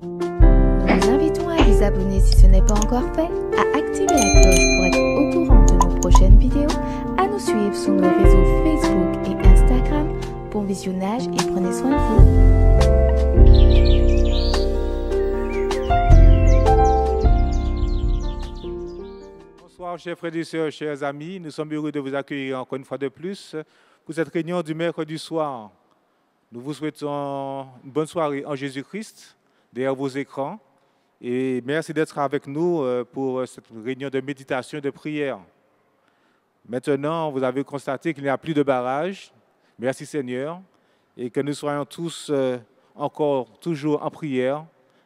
Nous vous invitons à vous abonner si ce n'est pas encore fait, à activer la cloche pour être au courant de nos prochaines vidéos, à nous suivre sur nos réseaux Facebook et Instagram. Bon visionnage et prenez soin de vous. Bonsoir chers frères et sœurs, chers amis, nous sommes heureux de vous accueillir encore une fois de plus pour cette réunion du mercredi soir. Nous vous souhaitons une bonne soirée en Jésus-Christ derrière vos écrans et merci d'être avec nous pour cette réunion de méditation et de prière. Maintenant, vous avez constaté qu'il n'y a plus de barrage. Merci Seigneur et que nous soyons tous encore toujours en prière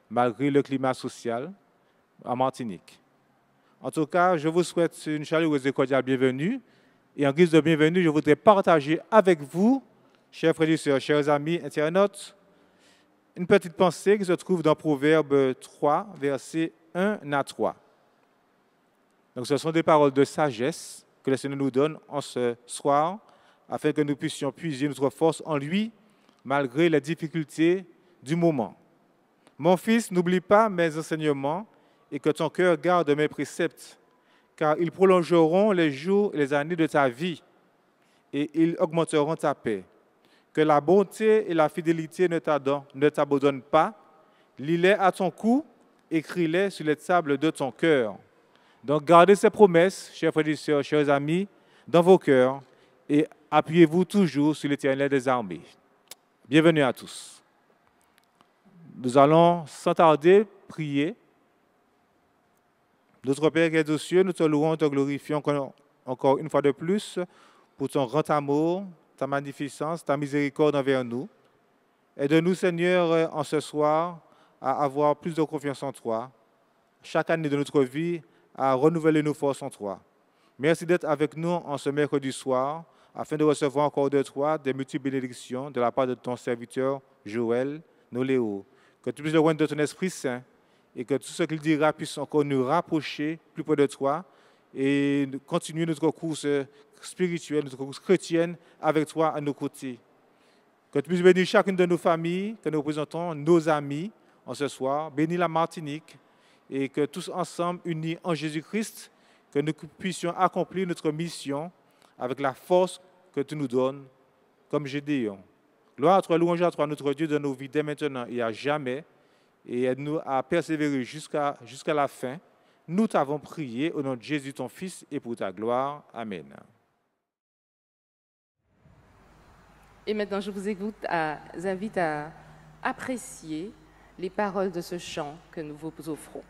malgré le climat social en Martinique. En tout cas, je vous souhaite une chaleureuse et cordiale bienvenue. Et en guise de bienvenue, je voudrais partager avec vous, chers frères et sœurs, chers amis internautes, une petite pensée qui se trouve dans Proverbe 3, versets 1 à 3. Donc, ce sont des paroles de sagesse que le Seigneur nous donne en ce soir, afin que nous puissions puiser notre force en lui, malgré les difficultés du moment. Mon fils, n'oublie pas mes enseignements et que ton cœur garde mes préceptes, car ils prolongeront les jours et les années de ta vie, et ils augmenteront ta paix. Que la bonté et la fidélité ne t'abandonnent pas, lis-les à ton cou, écris-les sur les tables de ton cœur. Donc gardez ces promesses, chers frères et sœurs, chers amis, dans vos cœurs, et appuyez-vous toujours sur l'Éternel des armées. Bienvenue à tous. Nous allons sans tarder prier. Notre Père qui est aux cieux, nous te louons, te glorifions encore une fois de plus pour ton grand amour, ta magnificence, ta miséricorde envers nous. Aide-nous, Seigneur, en ce soir, à avoir plus de confiance en toi, chaque année de notre vie, à renouveler nos forces en toi. Merci d'être avec nous en ce mercredi soir, afin de recevoir encore de toi des multiples bénédictions de la part de ton serviteur Joël Noléo. Que tu puisses le rendre de ton Esprit Saint et que tout ce qu'il dira puisse encore nous rapprocher plus près de toi et continuer notre course spirituelle, notre course chrétienne avec toi à nos côtés. Que tu puisses bénir chacune de nos familles, que nous représentons, nos amis en ce soir. Bénis la Martinique et que tous ensemble, unis en Jésus-Christ, que nous puissions accomplir notre mission avec la force que tu nous donnes comme Gédéon. Gloire à toi, louange à toi, notre Dieu, de nos vies dès maintenant et à jamais. Et aide-nous à persévérer jusqu'à la fin. Nous t'avons prié au nom de Jésus, ton Fils, et pour ta gloire. Amen. Et maintenant, je vous invite à apprécier les paroles de ce chant que nous vous offrons.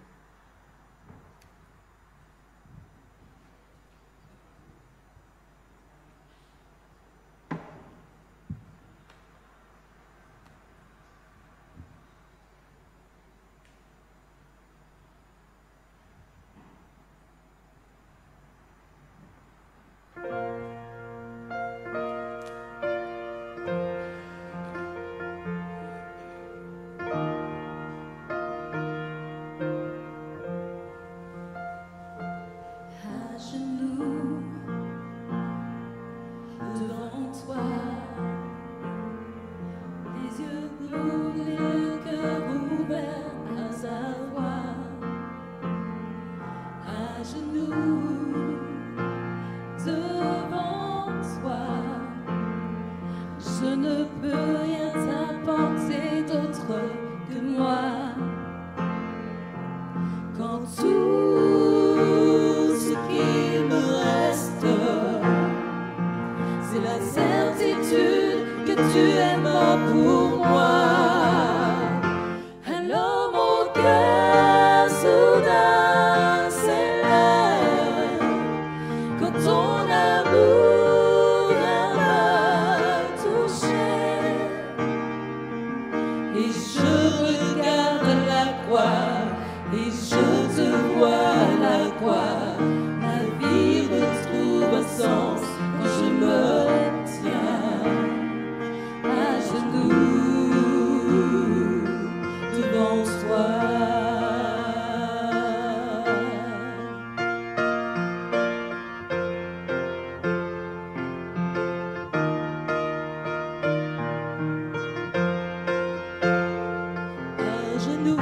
genoux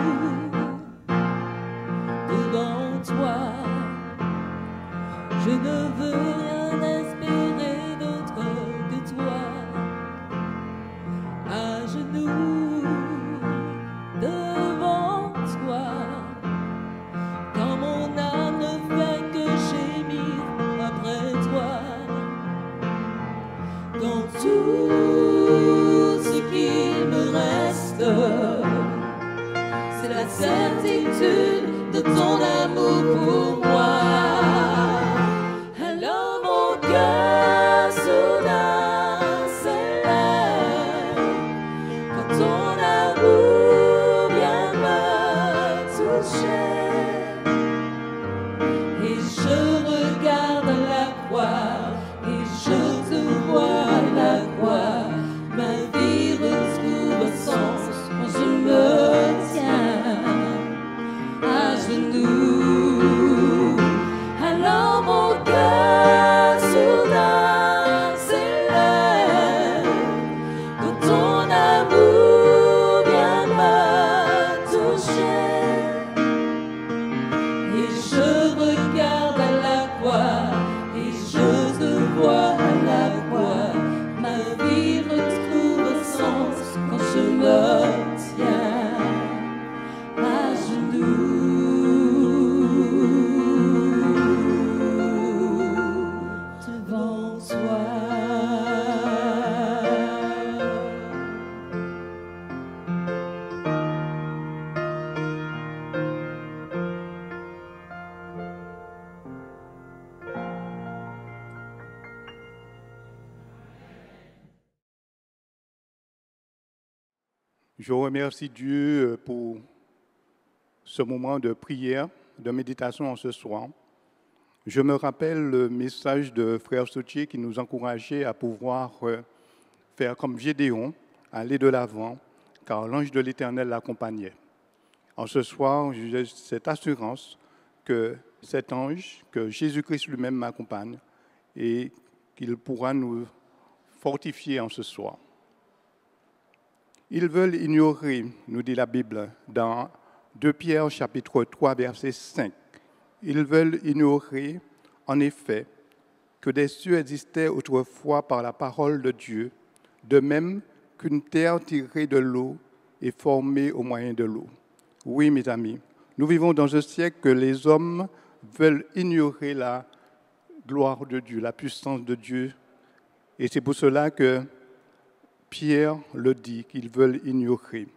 devant toi. Je ne veux rien espérer d'autre que toi. À genoux devant toi, quand mon âme ne fait que gémir après toi, quand tout ce qu'il me reste, c'est la certitude de ton amour pour moi. Alors mon cœur soudain s'élève quand ton amour vient me toucher, et je regarde la croix et je te vois à la croix. Ma vie retrouve sens quand je me tiens à genoux. Alors mon cœur soudain s'élève quand ton amour vient me toucher, et je regarde à la croix et je te vois à la croix. Ma vie retrouve sens quand je me tiens à genoux devant toi. Je remercie Dieu pour ce moment de prière, de méditation en ce soir. Je me rappelle le message de Frère Sautier qui nous encourageait à pouvoir faire comme Gédéon, aller de l'avant, car l'ange de l'Éternel l'accompagnait. En ce soir, j'ai cette assurance que cet ange, que Jésus-Christ lui-même m'accompagne et qu'il pourra nous fortifier en ce soir. Ils veulent ignorer, nous dit la Bible, dans 2 Pierre chapitre 3, verset 5. Ils veulent ignorer, en effet, que des cieux existaient autrefois par la parole de Dieu, de même qu'une terre tirée de l'eau est formée au moyen de l'eau. Oui, mes amis, nous vivons dans un siècle que les hommes veulent ignorer la gloire de Dieu, la puissance de Dieu. Et c'est pour cela que Pierre le dit, qu'ils veulent ignorer.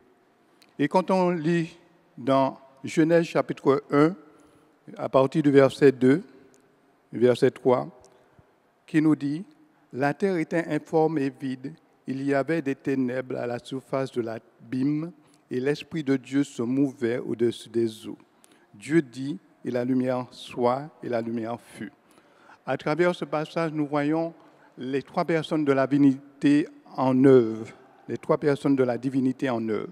Et quand on lit dans Genèse chapitre 1, à partir du verset 2, verset 3, qui nous dit « La terre était informe et vide, il y avait des ténèbres à la surface de l'abîme, et l'Esprit de Dieu se mouvait au-dessus des eaux. Dieu dit, et la lumière soit, et la lumière fut. » À travers ce passage, nous voyons les 3 personnes de la divinité en œuvre, les 3 personnes de la divinité en œuvre.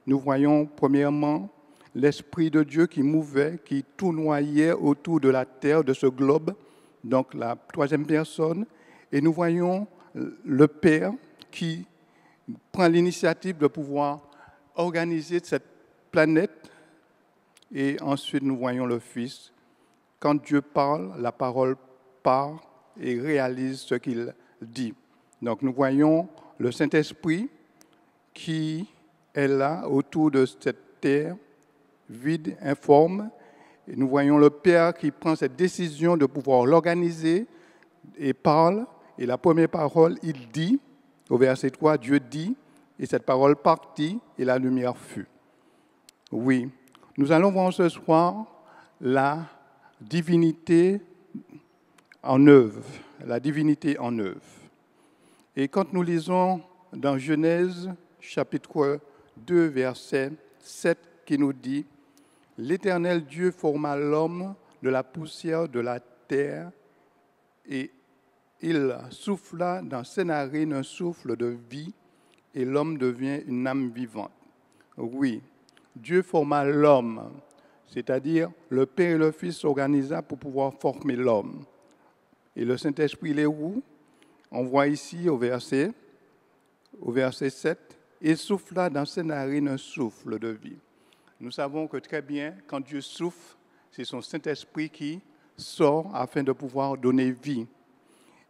Nous voyons premièrement l'Esprit de Dieu qui mouvait, qui tournoyait autour de la terre, de ce globe, donc la 3e personne, et nous voyons le Père qui prend l'initiative de pouvoir organiser cette planète, et ensuite nous voyons le Fils. Quand Dieu parle, la parole part et réalise ce qu'il dit. Donc nous voyons le Saint-Esprit qui est là autour de cette terre vide, informe. Et nous voyons le Père qui prend cette décision de pouvoir l'organiser et parle. Et la première parole, il dit, au verset 3, Dieu dit, et cette parole partit et la lumière fut. Oui, nous allons voir ce soir la divinité en œuvre, la divinité en œuvre. Et quand nous lisons dans Genèse chapitre 2, verset 7, qui nous dit « L'Éternel Dieu forma l'homme de la poussière de la terre et il souffla dans ses narines un souffle de vie et l'homme devient une âme vivante. » Oui, Dieu forma l'homme, c'est-à-dire le Père et le Fils s'organisa pour pouvoir former l'homme. Et le Saint-Esprit, il est où? On voit ici au verset 7, « Il souffla dans ses narines un souffle de vie. » Nous savons que très bien, quand Dieu souffle, c'est son Saint-Esprit qui sort afin de pouvoir donner vie.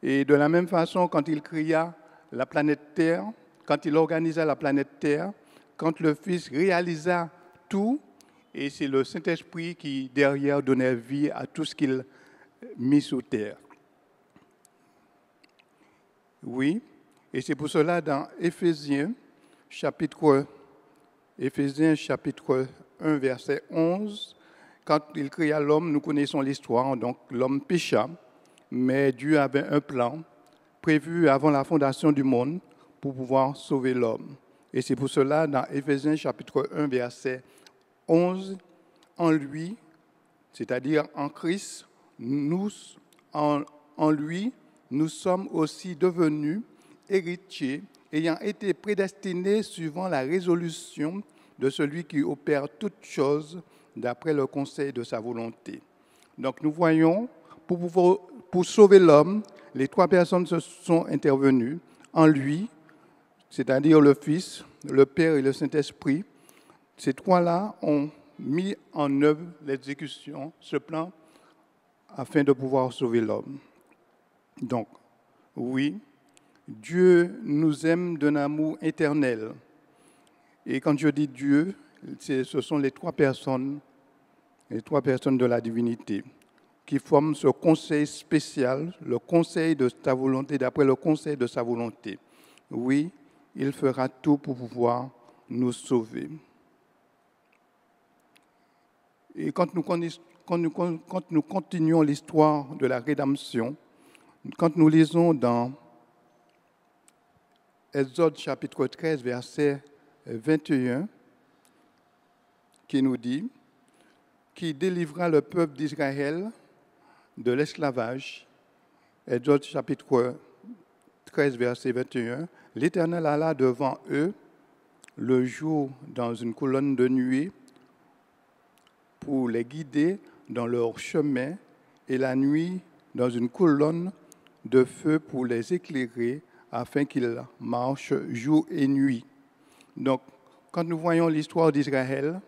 Et de la même façon, quand il créa la planète Terre, quand il organisa la planète Terre, quand le Fils réalisa tout, et c'est le Saint-Esprit qui, derrière, donnait vie à tout ce qu'il mit sur terre. Oui, et c'est pour cela, dans Éphésiens, chapitre 1, verset 11, quand il créa l'homme, nous connaissons l'histoire, donc l'homme pécha, mais Dieu avait un plan prévu avant la fondation du monde pour pouvoir sauver l'homme. Et c'est pour cela, dans Éphésiens chapitre 1, verset 11, en lui, c'est-à-dire en Christ, en lui, nous sommes aussi devenus héritiers, ayant été prédestinés suivant la résolution de celui qui opère toutes choses d'après le conseil de sa volonté. Donc nous voyons, pour sauver l'homme, les trois personnes se sont intervenues en lui, c'est-à-dire le Fils, le Père et le Saint-Esprit. Ces trois-là ont mis en œuvre l'exécution, ce plan, afin de pouvoir sauver l'homme. Donc, oui, Dieu nous aime d'un amour éternel. Et quand je dis Dieu, ce sont les trois personnes de la divinité, qui forment ce conseil spécial, le conseil de ta volonté, d'après le conseil de sa volonté. Oui, il fera tout pour pouvoir nous sauver. Et quand nous continuons l'histoire de la rédemption, quand nous lisons dans Exode chapitre 13, verset 21, qui nous dit « Qui délivra le peuple d'Israël de l'esclavage », Exode chapitre 13, verset 21, « L'Éternel alla devant eux le jour dans une colonne de nuée pour les guider dans leur chemin et la nuit dans une colonne de feu pour les éclairer afin qu'ils marchent jour et nuit. » Donc, quand nous voyons l'histoire d'Israël,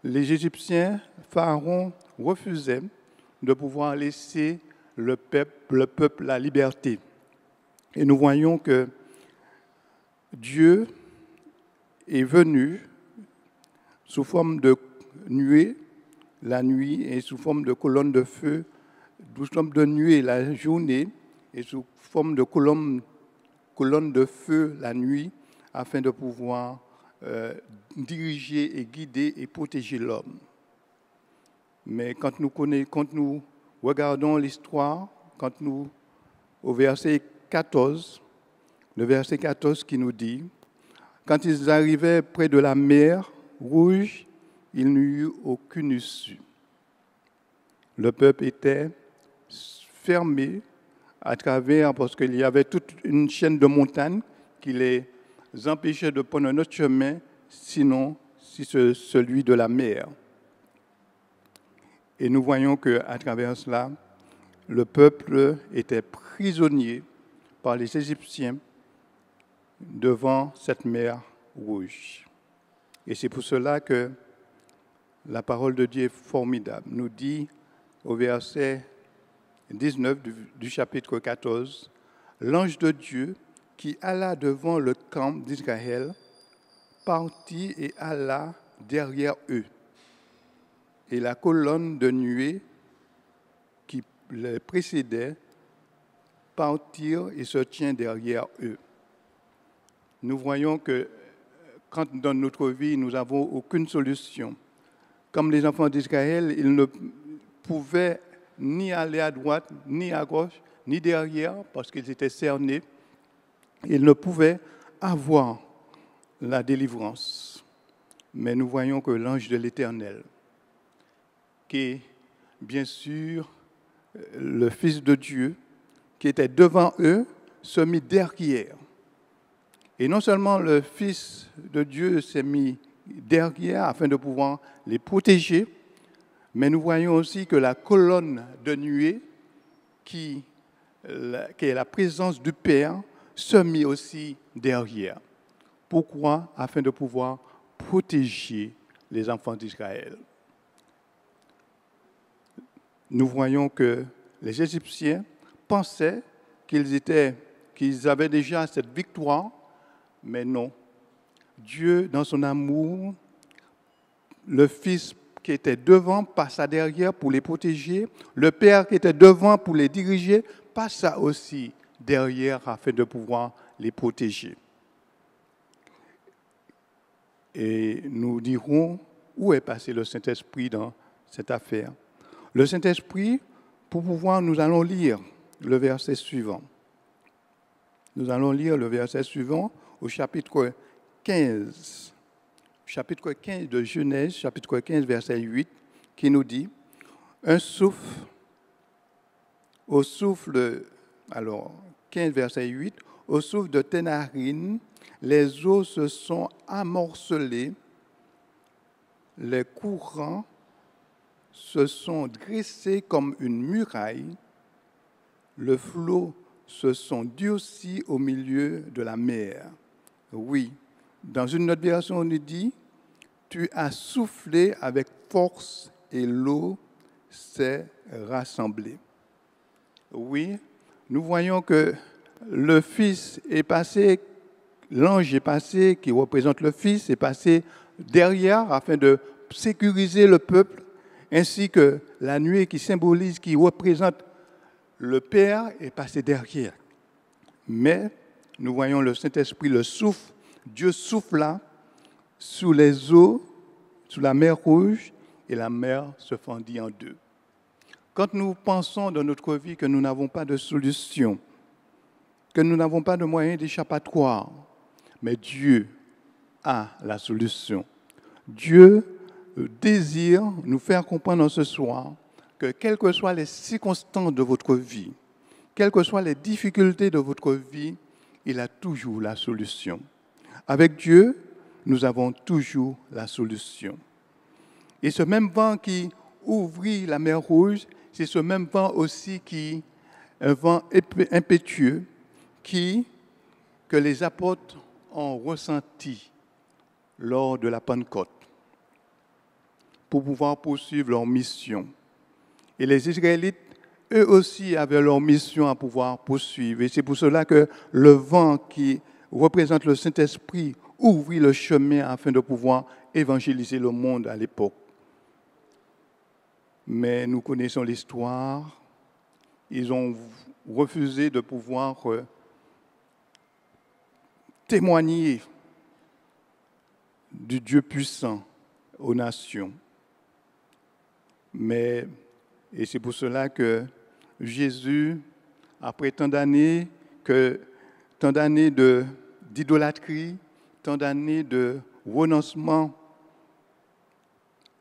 les Égyptiens, Pharaon, refusaient de pouvoir laisser le peuple la liberté. Et nous voyons que Dieu est venu sous forme de nuée la nuit et sous forme de colonne de feu, sous forme de nuée la journée et sous forme de colonne de feu la nuit, afin de pouvoir diriger et guider et protéger l'homme. Mais quand nous regardons l'histoire, au verset 14, le verset 14 qui nous dit « Quand ils arrivaient près de la mer Rouge, il n'y eut aucune issue. Le peuple était fermé à travers, parce qu'il y avait toute une chaîne de montagnes qui les empêchait de prendre un autre chemin, sinon celui de la mer. Et nous voyons qu'à travers cela, le peuple était prisonnier par les Égyptiens devant cette mer Rouge. Et c'est pour cela que la parole de Dieu est formidable. Nous dit au verset 19 du chapitre 14, « L'ange de Dieu qui alla devant le camp d'Israël partit et alla derrière eux. Et la colonne de nuée qui les précédait partir et se tient derrière eux. » Nous voyons que quand dans notre vie, nous n'avons aucune solution, comme les enfants d'Israël, ils ne pouvaient ni aller à droite, ni à gauche, ni derrière, parce qu'ils étaient cernés. Ils ne pouvaient avoir la délivrance. Mais nous voyons que l'ange de l'Éternel, qui est bien sûr le Fils de Dieu, qui était devant eux, se mit derrière. Et non seulement le Fils de Dieu s'est mis derrière afin de pouvoir les protéger, mais nous voyons aussi que la colonne de nuée, qui est la présence du Père, se mit aussi derrière. Pourquoi ? Afin de pouvoir protéger les enfants d'Israël. Nous voyons que les Égyptiens pensaient qu'ils avaient déjà cette victoire, mais non. Dieu, dans son amour, le Fils qui était devant passa derrière pour les protéger, le Père qui était devant pour les diriger passa aussi derrière afin de pouvoir les protéger. Et nous dirons où est passé le Saint-Esprit dans cette affaire. Le Saint-Esprit, pour pouvoir, nous allons lire le verset suivant. Nous allons lire le verset suivant au chapitre 15. Chapitre 15 de Genèse, chapitre 15, verset 8, qui nous dit « Un souffle, au souffle, alors 15, verset 8, au souffle de tes narines, les eaux se sont amorcelées, les courants se sont dressés comme une muraille, le flot se sont durcis au milieu de la mer. » Oui, dans une autre version, on nous dit « Tu as soufflé avec force et l'eau s'est rassemblée. » Oui, nous voyons que le Fils est passé, l'ange est passé, qui représente le Fils, est passé derrière afin de sécuriser le peuple, ainsi que la nuée qui symbolise, qui représente le Père, est passé derrière. Mais nous voyons le Saint-Esprit, le souffle, Dieu souffla sous les eaux, sous la mer Rouge, et la mer se fendit en deux. Quand nous pensons dans notre vie que nous n'avons pas de solution, que nous n'avons pas de moyen d'échappatoire, mais Dieu a la solution. Dieu désire nous faire comprendre ce soir que quelles que soient les circonstances de votre vie, quelles que soient les difficultés de votre vie, il a toujours la solution. Avec Dieu, nous avons toujours la solution. Et ce même vent qui ouvrit la mer Rouge, c'est ce même vent aussi un vent impétueux, que les apôtres ont ressenti lors de la Pentecôte pour pouvoir poursuivre leur mission. Et les Israélites, eux aussi, avaient leur mission à pouvoir poursuivre. Et c'est pour cela que le vent qui représente le Saint-Esprit ouvrit le chemin afin de pouvoir évangéliser le monde à l'époque. Mais nous connaissons l'histoire. Ils ont refusé de pouvoir témoigner du Dieu puissant aux nations. Et c'est pour cela que Jésus, après tant d'années d'idolâtrie, tant d'années de renoncement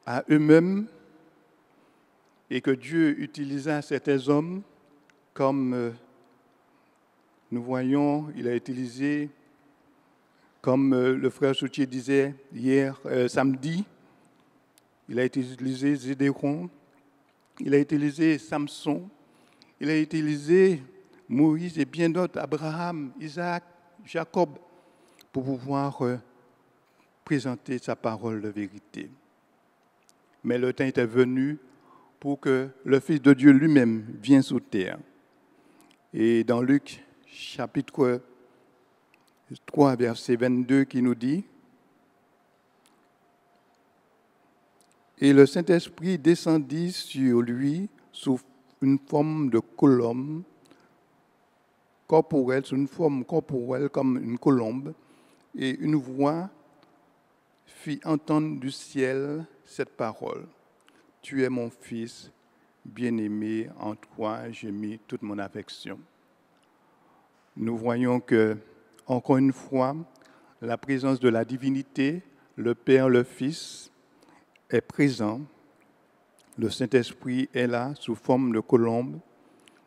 à eux-mêmes, et que Dieu utilisa certains hommes, comme nous voyons, il a utilisé, comme le frère Soutier disait samedi, il a utilisé Zédéon, il a utilisé Samson, il a utilisé Moïse et bien d'autres, Abraham, Isaac, Jacob, pour pouvoir présenter sa parole de vérité. Mais le temps était venu pour que le Fils de Dieu lui-même vienne sur terre. Et dans Luc, chapitre 3, verset 22, qui nous dit « Et le Saint-Esprit descendit sur lui sous une forme de colombe, corporelle, sous une forme corporelle comme une colombe, et une voix fit entendre du ciel cette parole. Tu es mon Fils, bien-aimé, en toi j'ai mis toute mon affection. » Nous voyons que, encore une fois, la présence de la divinité, le Père, le Fils, est présent. Le Saint-Esprit est là sous forme de colombe.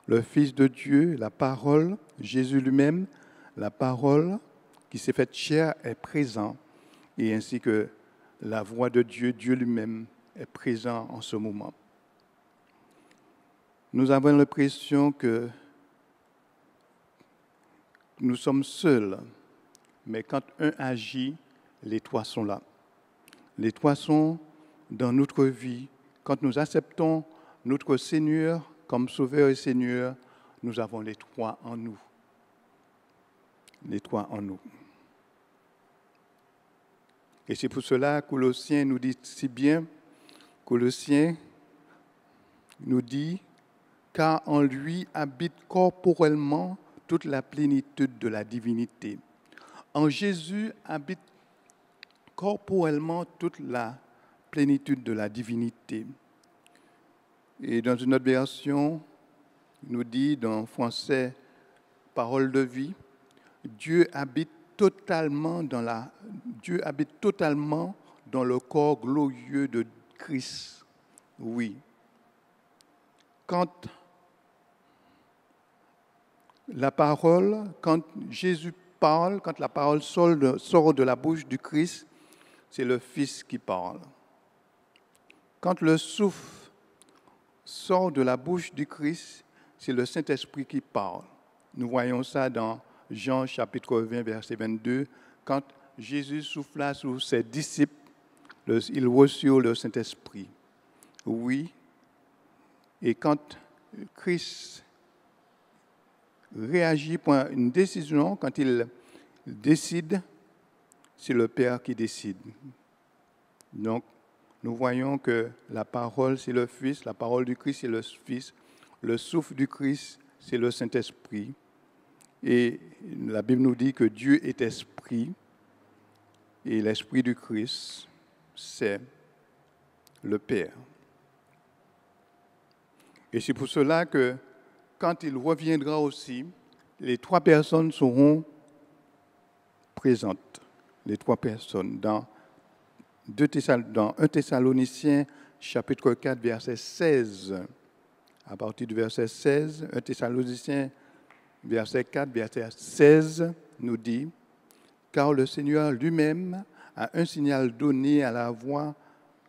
Le Fils de Dieu, la parole, Jésus lui-même, la parole qui s'est faite chair est présent. Et ainsi que la voix de Dieu, Dieu lui-même, est présent en ce moment. Nous avons l'impression que nous sommes seuls, mais quand un agit, les trois sont là. Les trois sont dans notre vie. Quand nous acceptons notre Seigneur comme Sauveur et Seigneur, nous avons les trois en nous. Les trois en nous. Et c'est pour cela que Colossiens nous dit si bien, Colossiens nous dit, car en lui habite corporellement toute la plénitude de la divinité. En Jésus habite corporellement toute la plénitude de la divinité. Et dans une autre version, il nous dit dans français, parole de vie, Dieu habite totalement dans le corps glorieux de Christ. Oui. Quand Jésus parle, quand la parole sort de la bouche du Christ, c'est le Fils qui parle. Quand le souffle sort de la bouche du Christ, c'est le Saint-Esprit qui parle. Nous voyons ça dans Jean chapitre 20, verset 22. Quand Jésus souffla sur ses disciples, ils reçurent le Saint-Esprit. Oui. Et quand Christ réagit pour une décision, quand il décide, c'est le Père qui décide. Donc, nous voyons que la parole, c'est le Fils, la parole du Christ, c'est le Fils, le souffle du Christ, c'est le Saint-Esprit. Et la Bible nous dit que Dieu est esprit, et l'esprit du Christ, c'est le Père. Et c'est pour cela que quand il reviendra aussi, les trois personnes seront présentes. Les trois personnes. Dans 1 Thessaloniciens, chapitre 4, verset 16. À partir du verset 16, 1 Thessaloniciens, verset 4, verset 16, nous dit « Car le Seigneur lui-même a un signal donné à la voix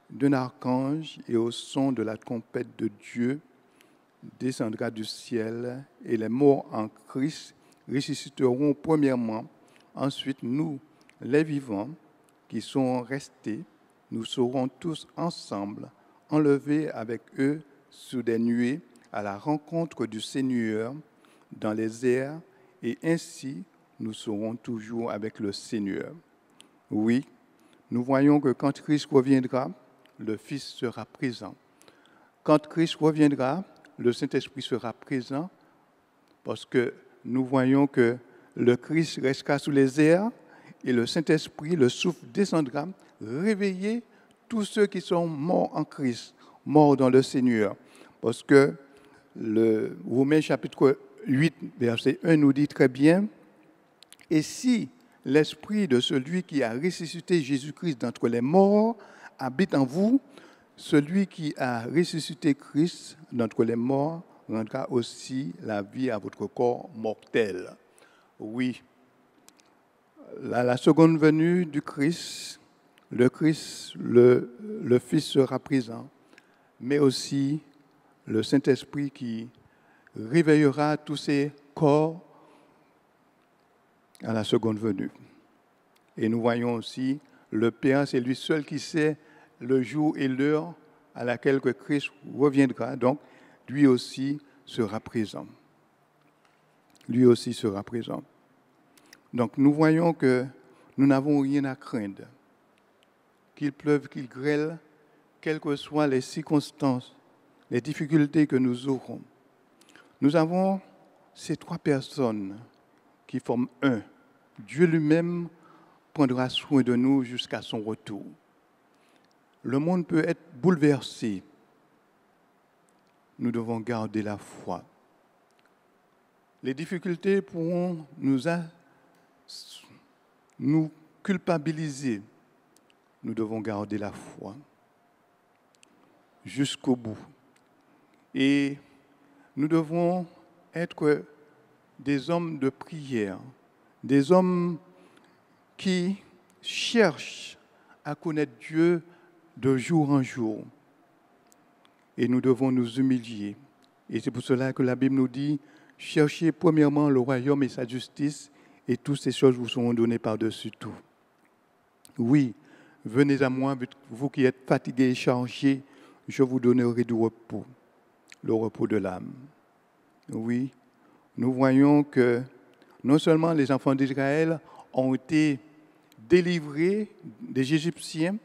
d'un archange et au son de la trompette de Dieu, descendra du ciel, et les morts en Christ ressusciteront premièrement. Ensuite, nous, les vivants, qui sont restés, nous serons tous ensemble, enlevés avec eux sous des nuées, à la rencontre du Seigneur dans les airs, et ainsi nous serons toujours avec le Seigneur. » Oui, nous voyons que quand Christ reviendra, le Fils sera présent. Quand Christ reviendra, le Saint-Esprit sera présent, parce que nous voyons que le Christ restera sous les airs et le Saint-Esprit, le souffle, descendra, réveiller tous ceux qui sont morts en Christ, morts dans le Seigneur. Parce que le Romains chapitre 8, verset 1 nous dit très bien, « Et si l'Esprit de celui qui a ressuscité Jésus-Christ d'entre les morts habite en vous, celui qui a ressuscité Christ d'entre les morts rendra aussi la vie à votre corps mortel. » Oui, la seconde venue du Christ, le Fils sera présent, mais aussi le Saint-Esprit qui réveillera tous ces corps à la seconde venue. Et nous voyons aussi le Père, c'est lui seul qui sait le jour et l'heure à laquelle que Christ reviendra. Donc, lui aussi sera présent. Lui aussi sera présent. Donc, nous voyons que nous n'avons rien à craindre. Qu'il pleuve, qu'il grêle, quelles que soient les circonstances, les difficultés que nous aurons. Nous avons ces trois personnes qui forment un. Dieu lui-même prendra soin de nous jusqu'à son retour. Le monde peut être bouleversé. Nous devons garder la foi. Les difficultés pourront nous culpabiliser. Nous devons garder la foi jusqu'au bout. Et nous devons être des hommes de prière, des hommes qui cherchent à connaître Dieu de jour en jour. Et nous devons nous humilier. Et c'est pour cela que la Bible nous dit, cherchez premièrement le royaume et sa justice, et toutes ces choses vous seront données par-dessus tout. Oui, venez à moi, vous qui êtes fatigués et chargés, je vous donnerai du repos, le repos de l'âme. Oui, nous voyons que non seulement les enfants d'Israël ont été délivrés des Égyptiens,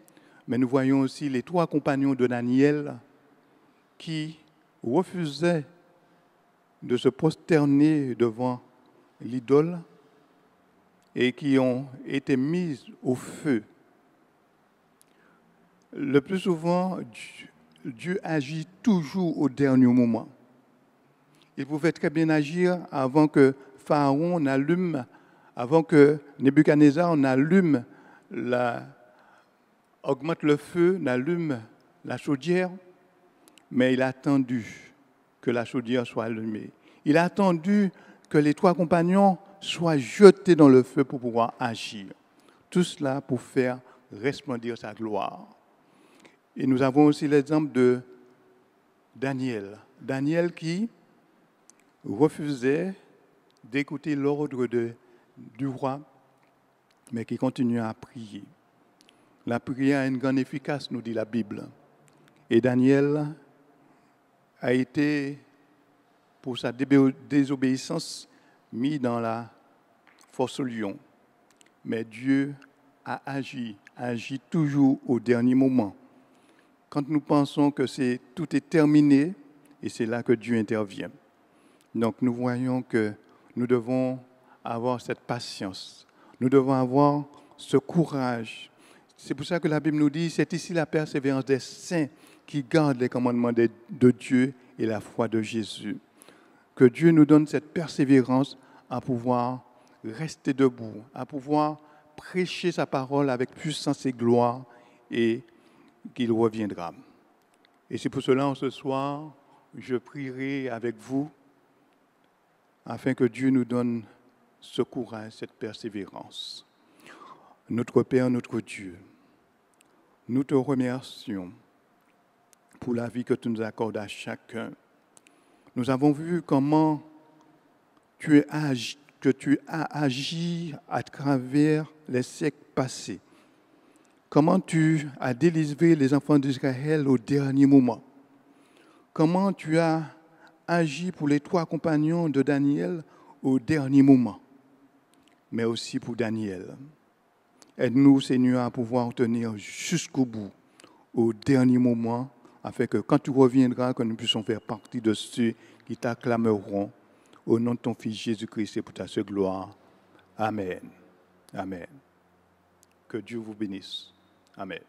mais nous voyons aussi les 3 compagnons de Daniel qui refusaient de se prosterner devant l'idole et qui ont été mis au feu. Le plus souvent, Dieu agit toujours au dernier moment. Il pouvait très bien agir avant que Pharaon n'allume, avant que Nebuchadnezzar n'allume augmente le feu, n'allume la chaudière, mais il a attendu que la chaudière soit allumée. Il a attendu que les 3 compagnons soient jetés dans le feu pour pouvoir agir. Tout cela pour faire resplendir sa gloire. Et nous avons aussi l'exemple de Daniel. Daniel qui refusait d'écouter l'ordre du roi, mais qui continuait à prier. La prière a une grande efficace, nous dit la Bible. Et Daniel a été, pour sa désobéissance, mis dans la fosse au lion. Mais Dieu a agi toujours au dernier moment. Quand nous pensons que tout est terminé, et c'est là que Dieu intervient. Donc nous voyons que nous devons avoir cette patience. Nous devons avoir ce courage. C'est pour ça que la Bible nous dit, c'est ici la persévérance des saints qui gardent les commandements de Dieu et la foi de Jésus. Que Dieu nous donne cette persévérance à pouvoir rester debout, à pouvoir prêcher sa parole avec puissance et gloire et qu'il reviendra. Et c'est pour cela, ce soir, je prierai avec vous afin que Dieu nous donne ce courage, cette persévérance. Notre Père, notre Dieu, nous te remercions pour la vie que tu nous accordes à chacun. Nous avons vu comment tu as agi à travers les siècles passés. Comment tu as délivré les enfants d'Israël au dernier moment. Comment tu as agi pour les 3 compagnons de Daniel au dernier moment, mais aussi pour Daniel. Aide-nous, Seigneur, à pouvoir tenir jusqu'au bout, au dernier moment, afin que quand tu reviendras, que nous puissions faire partie de ceux qui t'acclameront au nom de ton Fils Jésus-Christ et pour ta seule gloire. Amen. Amen. Que Dieu vous bénisse. Amen.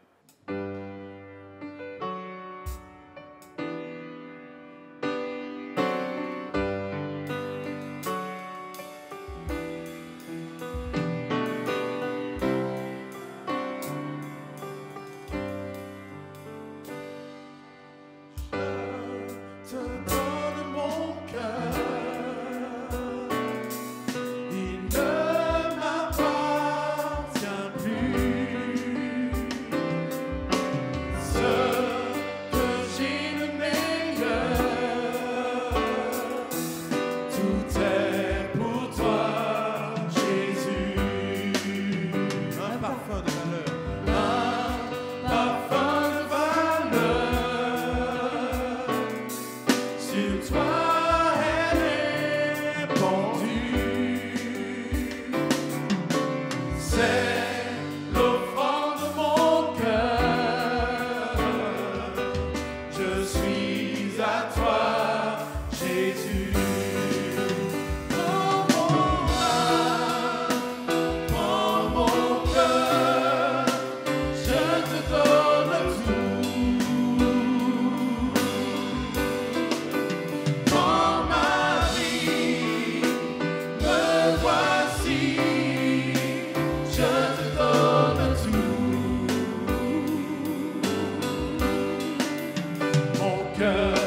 Mon cœur